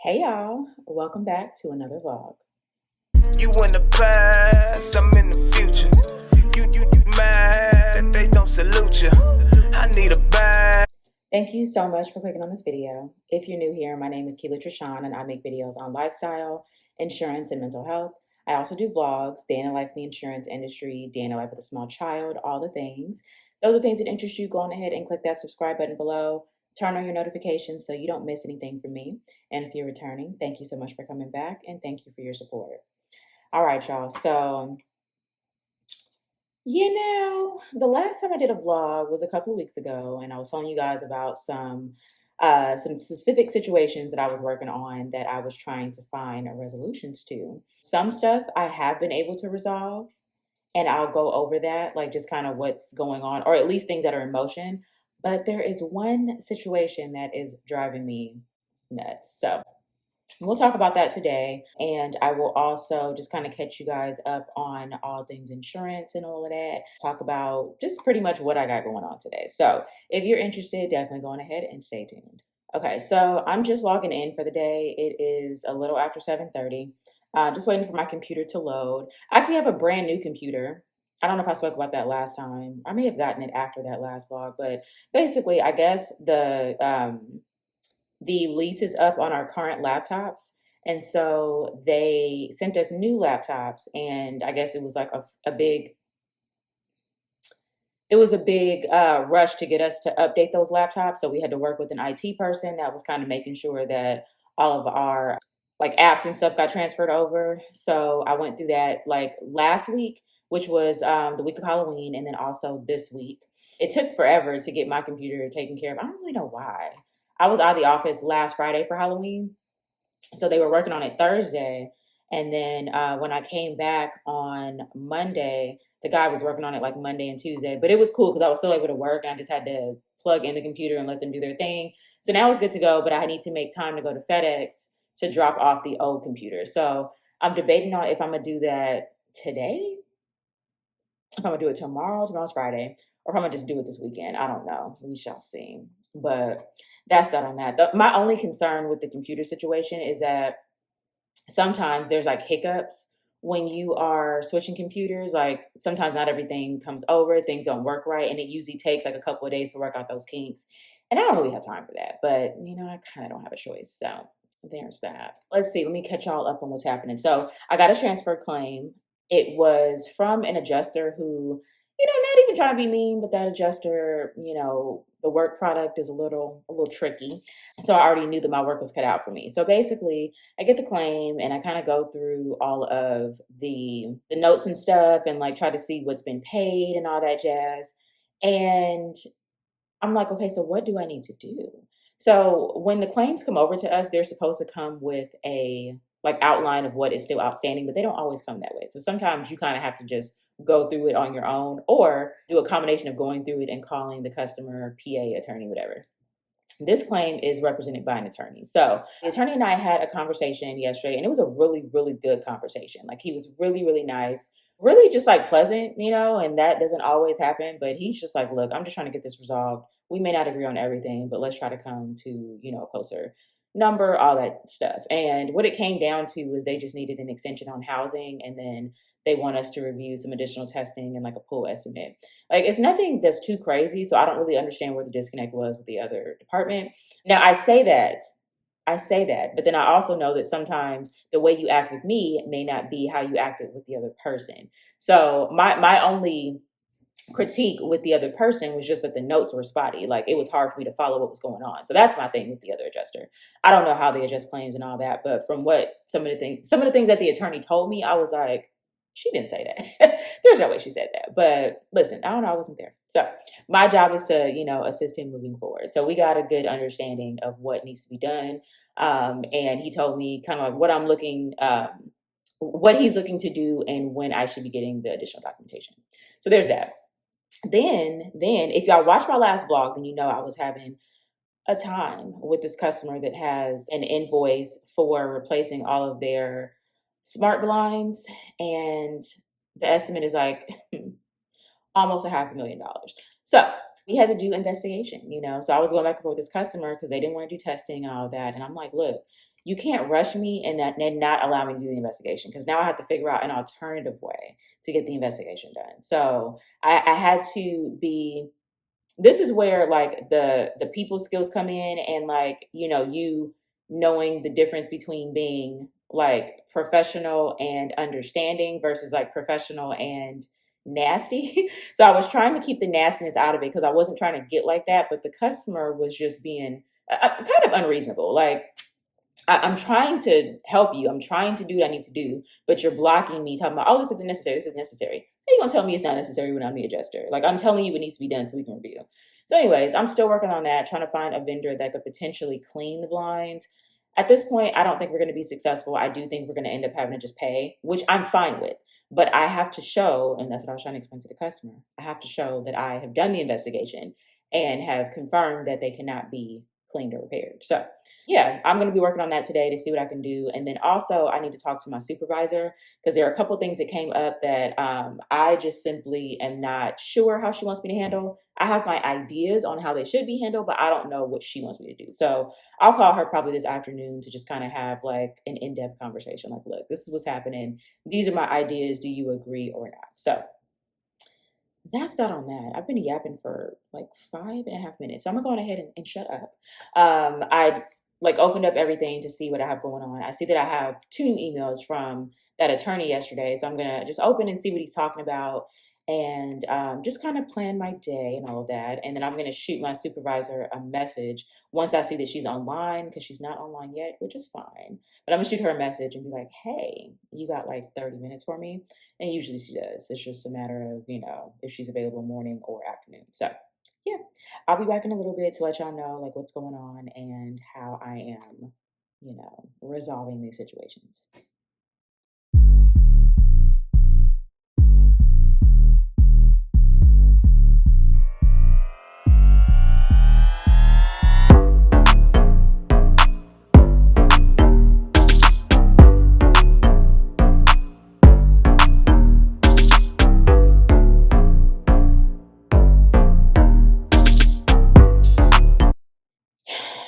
Hey y'all, welcome back to another vlog. You in the past, I'm in the future. You mad that they don't salute you. I need a bag. Thank you so much for clicking on this video. If you're new here, my name is Keela Trishan and I make videos on lifestyle, insurance, and mental health. I also do vlogs, day in the life of the insurance industry, day in the life with a small child, all the things. Those are things that interest you. Go on ahead and click that subscribe button below. Turn on your notifications so you don't miss anything from me. And if you're returning, thank you so much for coming back and thank you for your support. All right, y'all. So the last time I did a vlog was a couple of weeks ago, and I was telling you guys about some specific situations that I was working on that I was trying to find resolutions to. Some stuff I have been able to resolve, and I'll go over that, like just kind of what's going on, or at least things that are in motion. But there is one situation that is driving me nuts. So we'll talk about that today. And I will also just kind of catch you guys up on all things insurance and all of that. Talk about just pretty much what I got going on today. So if you're interested, definitely go on ahead and stay tuned. Okay, so I'm just logging in for the day. It is a little after 7:30. Just waiting for my computer to load. I actually have a brand new computer. I don't know if I spoke about that last time. I may have gotten it after that last vlog, but basically, I guess the lease is up on our current laptops. And so they sent us new laptops. And I guess it was like a big, it was a big rush to get us to update those laptops. So we had to work with an IT person that was kind of making sure that all of our like apps and stuff got transferred over. So I went through that like last week, which was the week of Halloween, and then also this week. It took forever to get my computer taken care of. I don't really know why. I was out of the office last Friday for Halloween, so they were working on it Thursday. And then when I came back on Monday, the guy was working on it like Monday and Tuesday. But it was cool because I was still able to work and I just had to plug in the computer and let them do their thing. So now it's good to go, but I need to make time to go to FedEx to drop off the old computer. So I'm debating on if I'm going to do that today, if I'm going to do it tomorrow. Tomorrow's Friday. Or if I'm going to just do it this weekend. I don't know. We shall see. But that's that on that. My only concern with the computer situation is that sometimes there's like hiccups when you are switching computers. Like sometimes not everything comes over, things don't work right, and it usually takes like a couple of days to work out those kinks. And I don't really have time for that, but I kind of don't have a choice. So there's that. Let's see, let me catch y'all up on what's happening. So I got a transfer claim. It was from an adjuster who, not even trying to be mean, but that adjuster, the work product is a little tricky. So I already knew that my work was cut out for me. So basically, I get the claim and I kind of go through all of the notes and stuff and like try to see what's been paid and all that jazz. And I'm like, okay, so what do I need to do? So when the claims come over to us, they're supposed to come with a like outline of what is still outstanding, but they don't always come that way. So sometimes you kind of have to just go through it on your own or do a combination of going through it and calling the customer, PA, attorney, whatever. This claim is represented by an attorney. So the attorney and I had a conversation yesterday, and it was a really, really good conversation. Like he was really, really nice, really just like pleasant, and that doesn't always happen. But he's just like, look, I'm just trying to get this resolved. We may not agree on everything, but let's try to come to, a closer number, all that stuff. And what it came down to was they just needed an extension on housing, and then they want us to review some additional testing and like a pool estimate. Like it's nothing that's too crazy, so I don't really understand where the disconnect was with the other department. Now I say that, but then I also know that sometimes the way you act with me may not be how you acted with the other person. So my only critique with the other person was just that the notes were spotty. Like it was hard for me to follow what was going on. So that's my thing with the other adjuster. I don't know how they adjust claims and all that, but from what some of the things that the attorney told me, I was like, she didn't say that. There's no way she said that. But listen, I don't know. I wasn't there. So my job is to, assist him moving forward. So we got a good understanding of what needs to be done. And he told me kind of like what he's looking to do and when I should be getting the additional documentation. So there's that. Then if y'all watched my last vlog, then I was having a time with this customer that has an invoice for replacing all of their smart blinds, and the estimate is like almost $500,000. So we had to do investigation, so I was going back and forth with this customer because they didn't want to do testing and all that. And I'm like, look, you can't rush me and not allow me to do the investigation because now I have to figure out an alternative way to get the investigation done. So I had to be this is where like the people skills come in and like you knowing the difference between being like professional and understanding versus like professional and nasty. So I was trying to keep the nastiness out of it because I wasn't trying to get like that, but the customer was just being kind of unreasonable. Like I'm trying to help you. I'm trying to do what I need to do, but you're blocking me, talking about, oh, this isn't necessary. This is necessary. How you gonna tell me it's not necessary when I'm the adjuster? Like I'm telling you it needs to be done so we can review. So, anyways, I'm still working on that, trying to find a vendor that could potentially clean the blinds. At this point, I don't think we're going to be successful. I do think we're going to end up having to just pay, which I'm fine with. But I have to show, and that's what I was trying to explain to the customer. I have to show that I have done the investigation and have confirmed that they cannot be cleaned or repaired. So yeah, I'm going to be working on that today to see what I can do. And then also, I need to talk to my supervisor because there are a couple things that came up that I just simply am not sure how she wants me to handle. I have my ideas on how they should be handled, but I don't know what she wants me to do. So I'll call her probably this afternoon to just kind of have like an in depth conversation. Like, look, this is what's happening. These are my ideas. Do you agree or not? So that's that on that. I've been yapping for like 5.5 minutes. So I'm gonna go on ahead and shut up. I like opened up everything to see what I have going on. I see that I have two emails from that attorney yesterday. So I'm gonna just open and see what he's talking about and just kind of plan my day and all of that. And then I'm gonna shoot my supervisor a message once I see that she's online because she's not online yet, which is fine. But I'm gonna shoot her a message and be like, hey, you got like 30 minutes for me? And usually she does. It's just a matter of, if she's available morning or afternoon. So, yeah, I'll be back in a little bit to let y'all know like what's going on and how I am, resolving these situations.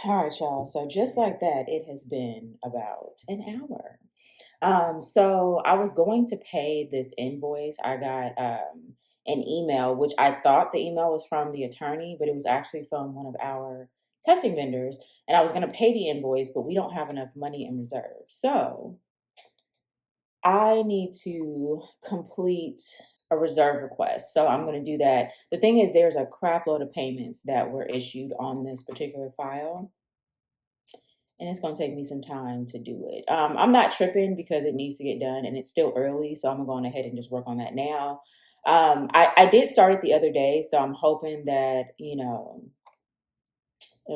All right, y'all. So just like that, it has been about an hour. So I was going to pay this invoice. I got an email, which I thought the email was from the attorney, but it was actually from one of our testing vendors. And I was going to pay the invoice, but we don't have enough money in reserve. So I need to complete a reserve request. So I'm going to do that. The thing is, there's a crap load of payments that were issued on this particular file and it's gonna take me some time to do it. I'm not tripping because it needs to get done and it's still early, so I'm going ahead and just work on that now. I did start it the other day, so I'm hoping that it'll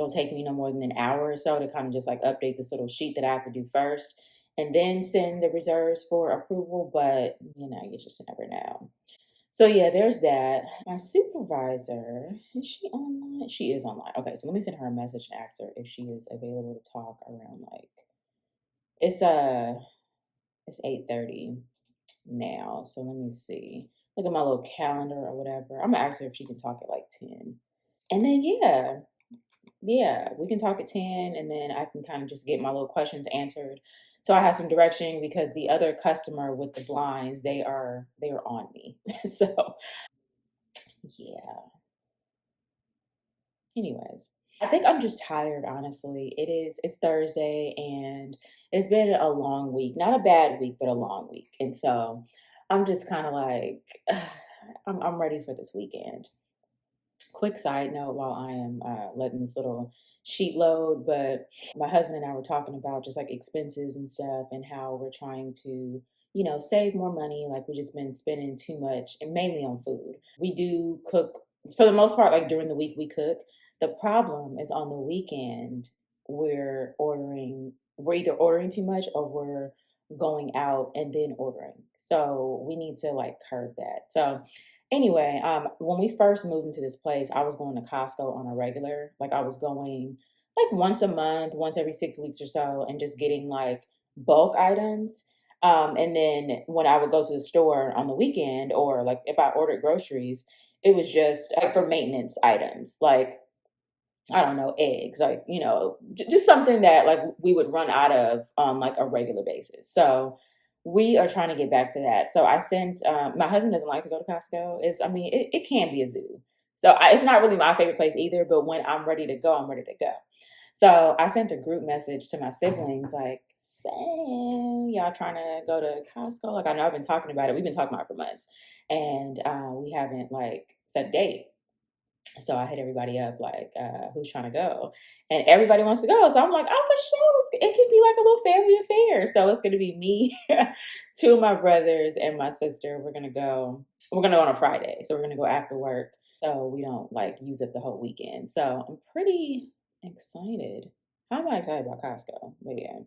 take me no more than an hour or so to kind of just like update this little sheet that I have to do first, and then send the reserves for approval. But you just never know. So yeah, there's that. My supervisor, is she online? She is online. Okay, so let me send her a message and ask her if she is available to talk around like it's it's 8:30 now. So let me see. Look at my little calendar or whatever. I'm gonna ask her if she can talk at like 10. And then yeah, we can talk at 10 and then I can kind of just get my little questions answered. So I have some direction because the other customer with the blinds, they are on me. So yeah. Anyways, I think I'm just tired, honestly. It's Thursday and it's been a long week. Not a bad week, but a long week. And so I'm just kind of like, I'm ready for this weekend. Quick side note while I am letting this little sheet load, but my husband and I were talking about just like expenses and stuff and how we're trying to, save more money. Like we just been spending too much and mainly on food. We do cook for the most part, like during the week we cook. The problem is on the weekend, we're either ordering too much or we're going out and then ordering. So we need to like curb that. So anyway, when we first moved into this place, I was going to Costco on a regular. Like I was going like once a month, once every 6 weeks or so, and just getting like bulk items. And then when I would go to the store on the weekend or like if I ordered groceries, it was just like for maintenance items. Like I don't know, eggs, like, just something that like we would run out of on like a regular basis. So we are trying to get back to that. So I sent, my husband doesn't like to go to Costco. I mean, it can be a zoo. So it's not really my favorite place either, but when I'm ready to go, I'm ready to go. So I sent a group message to my siblings like, "Say, y'all trying to go to Costco?" Like I know I've been talking about it. We've been talking about it for months, and we haven't like set a date. So I hit everybody up like, who's trying to go? And everybody wants to go. So I'm like, oh, for sure. It can be like a little family affair. So it's going to be me, two of my brothers, and my sister. We're going to go. We're going to go on a Friday. So we're going to go after work. So we don't like use up the whole weekend. So I'm pretty excited. How am I excited about Costco? But yeah.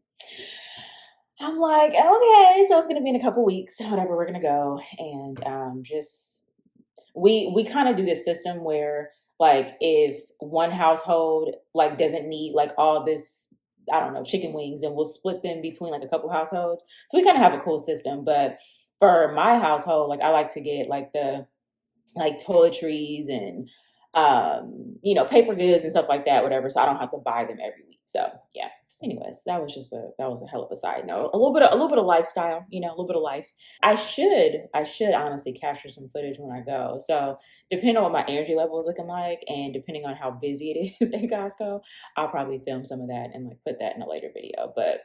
I'm like, okay, so it's gonna be in a couple weeks, whatever, we're gonna go. And just we kind of do this system where like if one household like doesn't need like all this, I don't know, chicken wings, and we'll split them between like a couple households. So we kind of have a cool system. But for my household, like I like to get like the like toiletries and paper goods and stuff like that, whatever, so I don't have to buy them every week. So yeah. Anyways, that was a hell of a side note. A little bit of lifestyle, a little bit of life. I should honestly capture some footage when I go. So depending on what my energy level is looking like and depending on how busy it is at Costco, I'll probably film some of that and like put that in a later video. But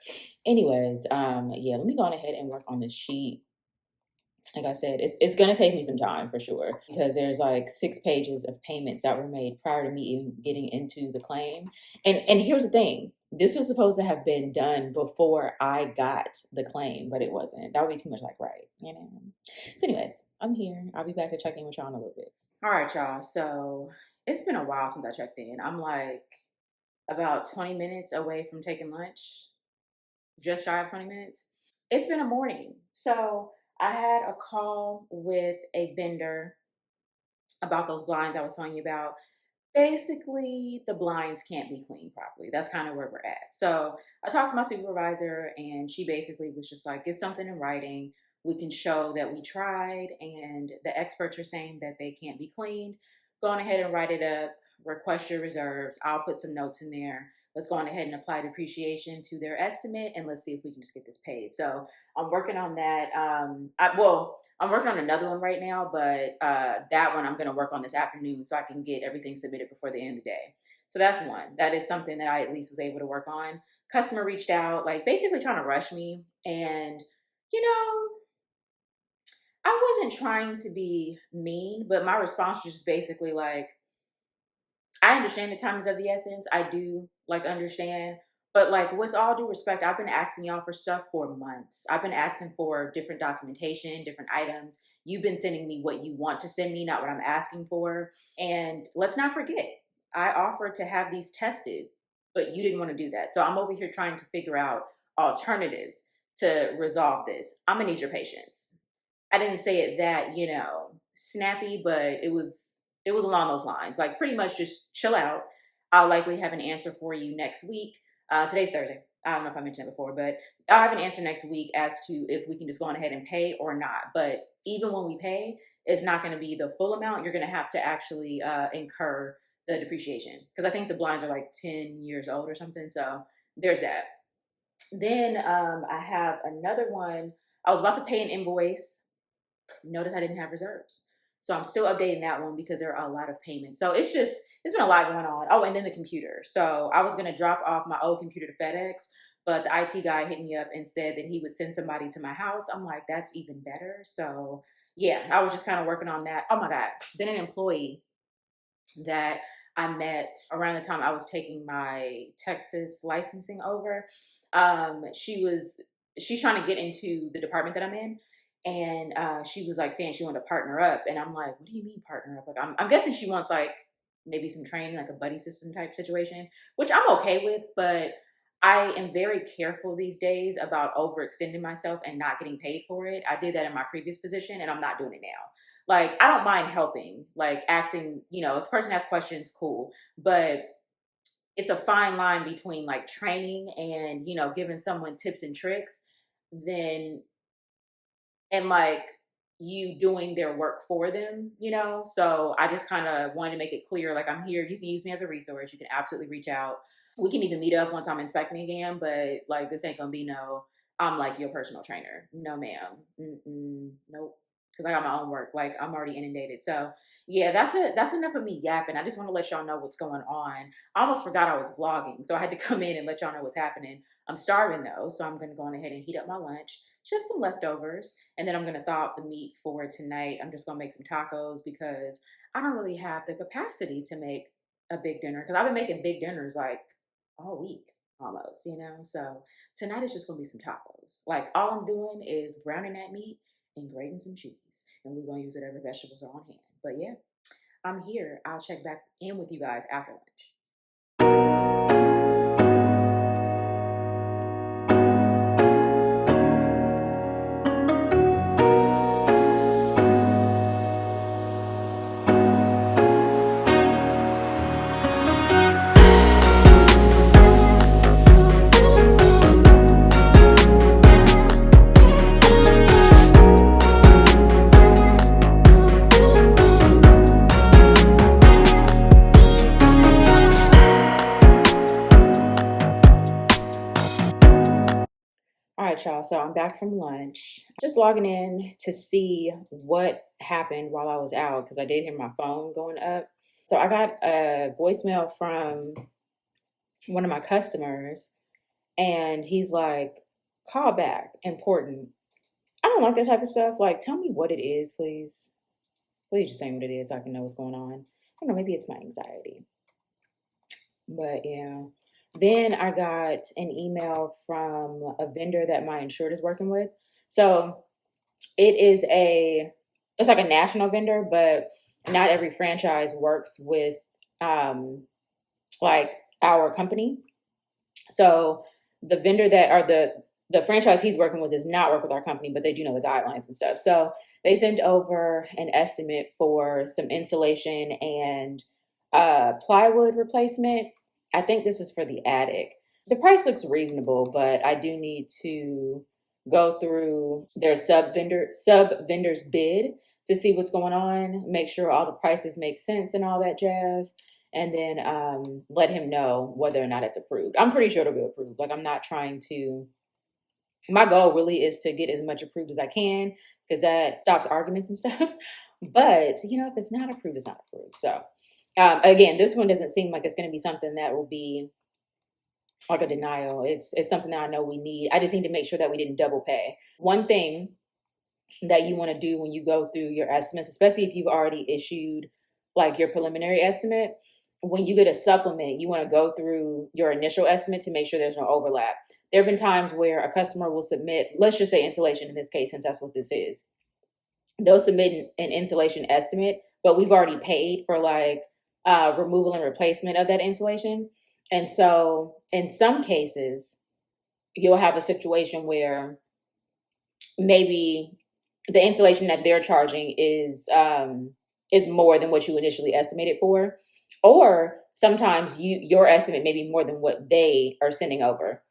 anyways, yeah, let me go on ahead and work on this sheet. Like I said, it's gonna take me some time for sure because there's like 6 pages of payments that were made prior to me even getting into the claim. And here's the thing. This was supposed to have been done before I got the claim, but it wasn't. That would be too much like right. So anyways, I'm here. I'll be back to check in with y'all in a little bit. All right, y'all. So it's been a while since I checked in. I'm like about 20 minutes away from taking lunch, just shy of 20 minutes. It's been a morning. So I had a call with a vendor about those blinds I was telling you about. Basically, the blinds can't be cleaned properly. That's kind of where we're at. So I talked to my supervisor, and she basically was just like, get something in writing. We can show that we tried, and the experts are saying that they can't be cleaned. Go on ahead and write it up, request your reserves. I'll put some notes in there. Let's go on ahead and apply depreciation to their estimate, and let's see if we can just get this paid. So I'm working on that. I'm working on another one right now, but that one I'm going to work on this afternoon so I can get everything submitted before the end of the day. So that's one. That is something that I at least was able to work on. Customer reached out, like basically trying to rush me. And, you know, I wasn't trying to be mean, but my response was just basically like, I understand the time is of the essence. I do like understand. But like with all due respect, I've been asking y'all for stuff for months. I've been asking for different documentation, different items. You've been sending me what you want to send me, not what I'm asking for. And let's not forget, I offered to have these tested, but you didn't want to do that. So I'm over here trying to figure out alternatives to resolve this. I'm gonna need your patience. I didn't say it that, snappy, but it was along those lines. Like pretty much just chill out. I'll likely have an answer for you next week. Today's Thursday. I don't know if I mentioned it before, but I'll have an answer next week as to if we can just go on ahead and pay or not. But even when we pay, it's not going to be the full amount. You're going to have to actually incur the depreciation because I think the blinds are like 10 years old or something. So there's that. Then I have another one. I was about to pay an invoice. Notice I didn't have reserves. So I'm still updating that one because there are a lot of payments. So it's been a lot going on. Oh, and then the computer. So I was going to drop off my old computer to FedEx, but the IT guy hit me up and said that he would send somebody to my house. I'm like, that's even better. So yeah, I was just kind of working on that. Oh my God. Then an employee that I met around the time I was taking my Texas licensing over. She's trying to get into the department that I'm in. And she was like saying she wanted to partner up. And I'm like, what do you mean partner up? Like, I'm guessing she wants like maybe some training, like a buddy system type situation, which I'm okay with. But I am very careful these days about overextending myself and not getting paid for it. I did that in my previous position and I'm not doing it now. Like, I don't mind helping, like asking, if the person has questions, cool. But it's a fine line between like training and, giving someone tips and tricks then and like you doing their work for them, you know? So I just kind of wanted to make it clear, like, I'm here. You can use me as a resource. You can absolutely reach out. We can even meet up once I'm inspecting again, but like, this ain't gonna be no, I'm like your personal trainer. No, ma'am. Nope. Because I got my own work. Like, I'm already inundated. So yeah, that's it. That's enough of me yapping. I just want to let y'all know what's going on. I almost forgot I was vlogging, so I had to come in and let y'all know what's happening. I'm starving though, so I'm gonna go on ahead and heat up my lunch, just some leftovers, and then I'm gonna thaw out the meat for tonight. I'm just gonna make some tacos because I don't really have the capacity to make a big dinner because I've been making big dinners like all week almost, you know. So tonight is just gonna be some tacos. Like, all I'm doing is browning that meat and grating some cheese, and we're gonna use whatever vegetables are on hand. But yeah, I'm here. I'll check back in with you guys after lunch. All right, y'all. So I'm back from lunch. Just logging in to see what happened while I was out because I did hear my phone going up. So I got a voicemail from one of my customers, and he's like, call back, important. I don't like that type of stuff. Like, tell me what it is, please. Please just say what it is so I can know what's going on. I don't know, maybe it's my anxiety. But yeah. Then I got an email from a vendor that my insured is working with. So it is it's like a national vendor, but not every franchise works with like our company. So the vendor that or the franchise he's working with does not work with our company, but they do know the guidelines and stuff. So they sent over an estimate for some insulation and plywood replacement. I think this is for the attic. The price looks reasonable, but I do need to go through their sub vendor's bid to see what's going on, make sure all the prices make sense and all that jazz, and then let him know whether or not it's approved. I'm pretty sure it'll be approved. Like, I'm not trying to. My goal really is to get as much approved as I can because that stops arguments and stuff. But you know, if it's not approved, it's not approved. So again, this one doesn't seem like it's going to be something that will be like a denial. It's something that I know we need. I just need to make sure that we didn't double pay. One thing that you want to do when you go through your estimates, especially if you've already issued like your preliminary estimate, when you get a supplement, you want to go through your initial estimate to make sure there's no overlap. There have been times where a customer will submit, let's just say insulation in this case, since that's what this is. They'll submit an insulation estimate, but we've already paid for like removal and replacement of that insulation. And so in some cases, you'll have a situation where maybe the insulation that they're charging is more than what you initially estimated for, or sometimes your estimate may be more than what they are sending over.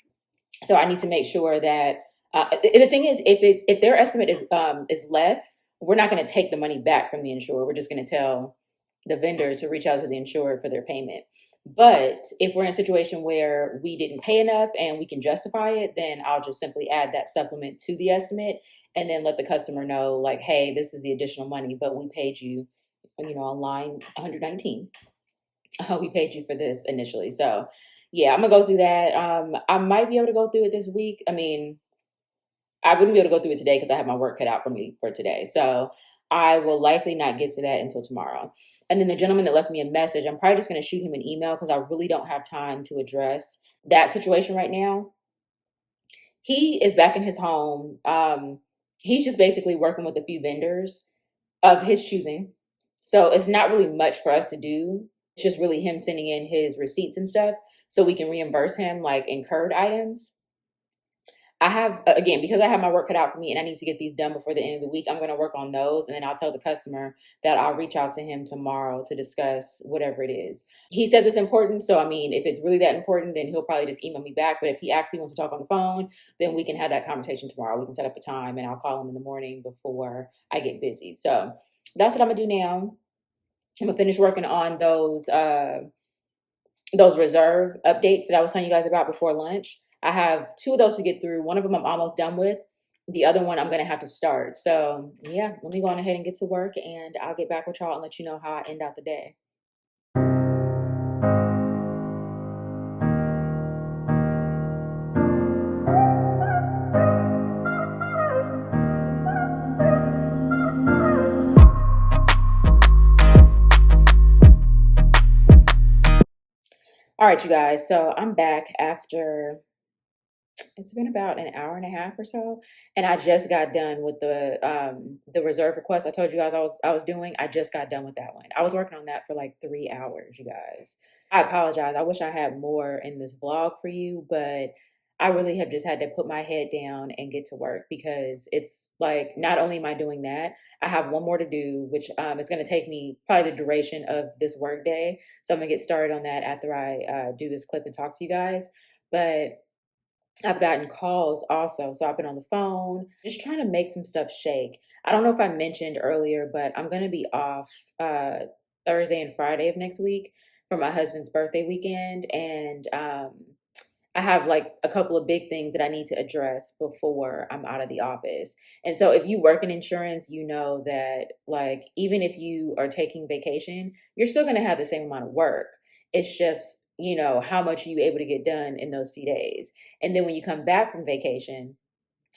So I need to make sure that the thing is, if their estimate is less, we're not going to take the money back from the insurer. We're just going to tell the vendor to reach out to the insurer for their payment. But if we're in a situation where we didn't pay enough and we can justify it, then I'll just simply add that supplement to the estimate and then let the customer know, like, hey, this is the additional money, but we paid you, on line 119. We paid you for this initially. So yeah, I'm gonna go through that. I might be able to go through it this week. I mean, I wouldn't be able to go through it today because I have my work cut out for me for today. So I will likely not get to that until tomorrow. And then the gentleman that left me a message, I'm probably just going to shoot him an email because I really don't have time to address that situation right now. He is back in his home. He's just basically working with a few vendors of his choosing. So it's not really much for us to do. It's just really him sending in his receipts and stuff so we can reimburse him like incurred items. I have, again, because I have my work cut out for me and I need to get these done before the end of the week, I'm going to work on those. And then I'll tell the customer that I'll reach out to him tomorrow to discuss whatever it is. He says it's important. So, I mean, if it's really that important, then he'll probably just email me back. But if he actually wants to talk on the phone, then we can have that conversation tomorrow. We can set up a time and I'll call him in the morning before I get busy. So that's what I'm going to do now. I'm going to finish working on those reserve updates that I was telling you guys about before lunch. I have 2 of those to get through. One of them I'm almost done with. The other one I'm going to have to start. So yeah, let me go on ahead and get to work and I'll get back with y'all and let you know how I end out the day. All right, you guys. So I'm back after, it's been about an hour and a half or so, and I just got done with the reserve request I told you guys I was doing. I just got done with that one. I was working on that for like 3 hours, you guys. I apologize. I wish I had more in this vlog for you, but I really have just had to put my head down and get to work because it's like not only am I doing that, I have one more to do, which it's going to take me probably the duration of this work day. So I'm gonna get started on that after I do this clip and talk to you guys. But I've gotten calls also. So I've been on the phone, just trying to make some stuff shake. I don't know if I mentioned earlier, but I'm going to be off Thursday and Friday of next week for my husband's birthday weekend. And I have like a couple of big things that I need to address before I'm out of the office. And so if you work in insurance, you know that like, even if you are taking vacation, you're still going to have the same amount of work. It's just, you know, how much are you able to get done in those few days? And then when you come back from vacation,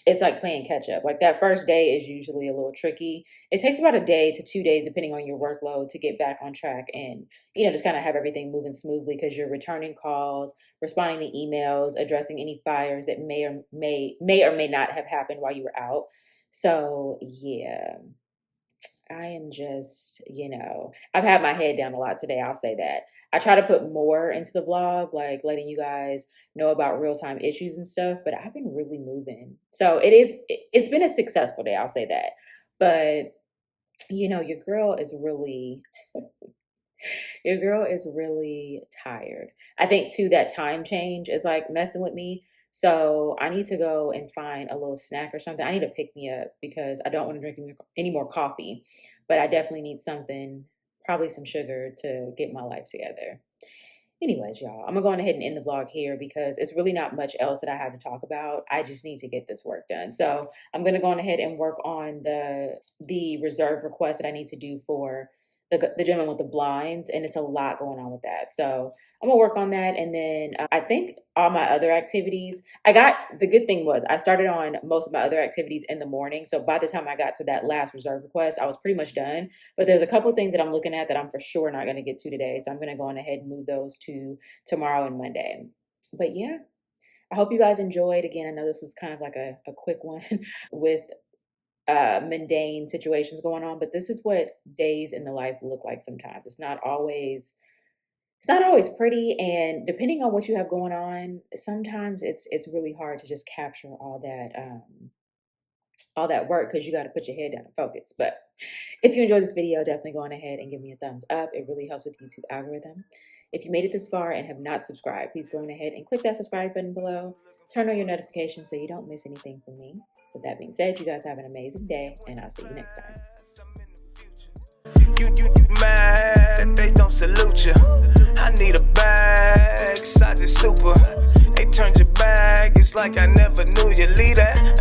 it's like playing catch up. Like that first day is usually a little tricky. It takes about a day to 2 days, depending on your workload, to get back on track and, you know, just kind of have everything moving smoothly because you're returning calls, responding to emails, addressing any fires that may or may not have happened while you were out. So yeah. I am just, you know, I've had my head down a lot today. I'll say that. I try to put more into the vlog, like letting you guys know about real-time issues and stuff, but I've been really moving. So it's been a successful day. I'll say that. But, you know, your girl is really tired. I think too, that time change is like messing with me. So I need to go and find a little snack or something. I need to pick me up because I don't want to drink any more coffee, but I definitely need something, probably some sugar to get my life together. Anyways, y'all, I'm gonna go on ahead and end the vlog here because it's really not much else that I have to talk about. I just need to get this work done. So I'm gonna go on ahead and work on the reserve request that I need to do for the gentleman with the blinds, and it's a lot going on with that. So I'm gonna work on that, and then I think all my other activities, the good thing was I started on most of my other activities in the morning. So by the time I got to that last reserve request, I was pretty much done. But there's a couple of things that I'm looking at that I'm for sure not gonna get to today. So I'm gonna go on ahead and move those to tomorrow and Monday. But yeah, I hope you guys enjoyed. Again, I know this was kind of like a quick one with mundane situations going on, but this is what days in the life look like sometimes. It's not always pretty, and depending on what you have going on, sometimes it's really hard to just capture all that work because you got to put your head down and focus. But if you enjoyed this video, definitely go on ahead and give me a thumbs up. It really helps with the YouTube algorithm. If you made it this far and have not subscribed, please go on ahead and click that subscribe button below. Turn on your notifications so you don't miss anything from me. With that being said, you guys have an amazing day, and I'll see you next time. You mad, they don't salute you. I need a bag, size is super. They turned your bag, it's like I never knew you. Leave that.